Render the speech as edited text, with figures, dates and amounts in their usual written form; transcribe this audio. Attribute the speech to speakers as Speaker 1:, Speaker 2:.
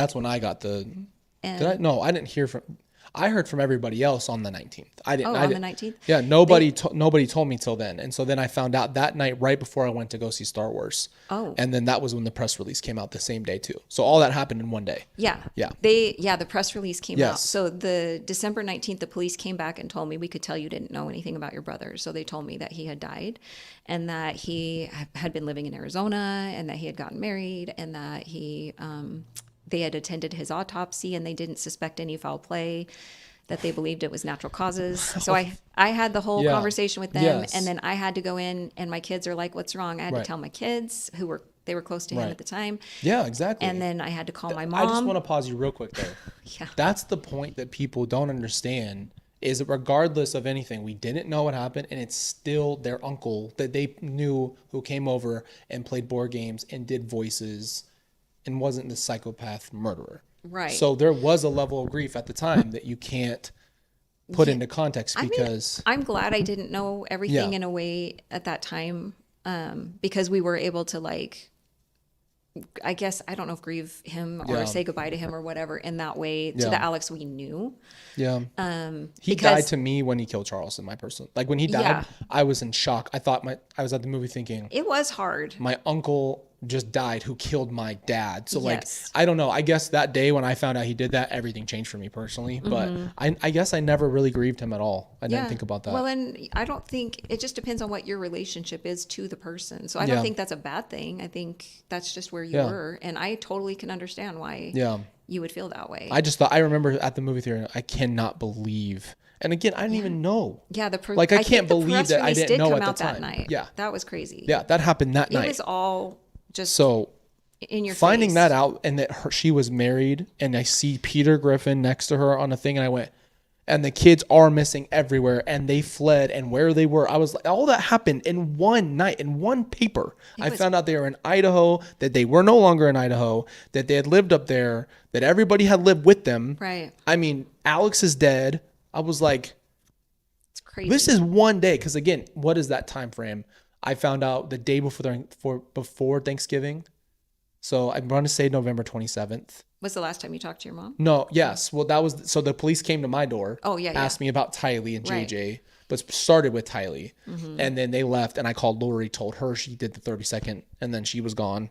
Speaker 1: That's when I got the.
Speaker 2: And
Speaker 1: Did I? No, I didn't hear from. I heard from everybody else on the 19th. I didn't.
Speaker 2: oh,
Speaker 1: I
Speaker 2: on the
Speaker 1: didn't.
Speaker 2: 19th?
Speaker 1: Yeah,
Speaker 2: They
Speaker 1: nobody told me till then, and so then I found out that night right before I went to go see Star Wars,
Speaker 2: oh,
Speaker 1: and then that was when the press release came out the same day too. So all that happened in one day.
Speaker 2: yeah.
Speaker 1: Yeah.
Speaker 2: The press release came out.
Speaker 1: Yes.
Speaker 2: So the December 19th, the police came back and told me we could tell you didn't know anything about your brother. So they told me that he had died and that he had been living in Arizona and that he had gotten married and that they had attended his autopsy and they didn't suspect any foul play, that they believed it was natural causes. So I had the whole
Speaker 1: Yeah.
Speaker 2: conversation with them,
Speaker 1: Yes.
Speaker 2: and then I had to go in, and my kids are like, "What's wrong?" I had to
Speaker 1: Right.
Speaker 2: tell my kids they were close to him
Speaker 1: Right.
Speaker 2: at the time,
Speaker 1: Yeah, exactly.
Speaker 2: and then I had to call my
Speaker 1: I just
Speaker 2: mom.
Speaker 1: want to pause you real quick though.
Speaker 2: Yeah.
Speaker 1: That's the point that people don't understand is that regardless of anything, we didn't know what happened and it's still their uncle that they knew who came over and played board games and did voices and wasn't the psychopath murderer.
Speaker 2: Right.
Speaker 1: So there was a level of grief at the time that you can't put
Speaker 2: Yeah.
Speaker 1: into context
Speaker 2: I mean,
Speaker 1: because
Speaker 2: I'm glad I didn't know everything
Speaker 1: Yeah.
Speaker 2: in a way at that time, because we were able to I guess I don't know if grieve him or
Speaker 1: Yeah.
Speaker 2: say goodbye to him or whatever in that way to
Speaker 1: Yeah.
Speaker 2: the Alex we knew.
Speaker 1: yeah. He
Speaker 2: Because
Speaker 1: died to me when he killed Charles in my person. Like when he died,
Speaker 2: Yeah.
Speaker 1: I was in shock. I was at the movie thinking,
Speaker 2: it was hard.
Speaker 1: my uncle just died who killed my dad. So like,
Speaker 2: Yes.
Speaker 1: I don't know. I guess that day when I found out he did that, everything changed for me personally. But I guess I never really grieved him at all. I didn't think about that.
Speaker 2: Well, and I don't think it just depends on what your relationship is to the person. So I don't
Speaker 1: Yeah.
Speaker 2: think that's a bad thing. I think that's just where you
Speaker 1: Yeah.
Speaker 2: were, and I totally can understand why
Speaker 1: Yeah.
Speaker 2: you would feel that way.
Speaker 1: I just thought, I remember at the movie theater, I cannot believe. And again, I didn't even know.
Speaker 2: Yeah,
Speaker 1: Like, I
Speaker 2: think
Speaker 1: can't
Speaker 2: the
Speaker 1: believe
Speaker 2: press
Speaker 1: that I
Speaker 2: release
Speaker 1: didn't
Speaker 2: did
Speaker 1: know
Speaker 2: come
Speaker 1: at the
Speaker 2: out that
Speaker 1: time.
Speaker 2: night.
Speaker 1: Yeah.
Speaker 2: That was crazy.
Speaker 1: Yeah, that happened that
Speaker 2: It
Speaker 1: night.
Speaker 2: was all just
Speaker 1: So
Speaker 2: in your
Speaker 1: finding
Speaker 2: face.
Speaker 1: that out and that she was married and I see Peter Griffin next to her on a thing and I went, and the kids are missing everywhere and they fled and where they were. I was like, all that happened in one night, in one paper. I found out they were in Idaho, that they were no longer in Idaho, that they had lived up there, that everybody had lived with them.
Speaker 2: Right.
Speaker 1: I mean, Alex is dead. I was like,
Speaker 2: It's crazy.
Speaker 1: this is one day. Because again, what is that time frame? I found out the day before Thanksgiving. So I'm going to say November 27th.
Speaker 2: Was the last time you talked to your mom?
Speaker 1: No, yes. Well, that was so the police came to my door.
Speaker 2: Oh, yeah, yeah.
Speaker 1: Asked me about Tylee and
Speaker 2: Right.
Speaker 1: JJ, but started with Tylee, and then they left. And I called Lori, told her she did the 30-second, and then she was gone.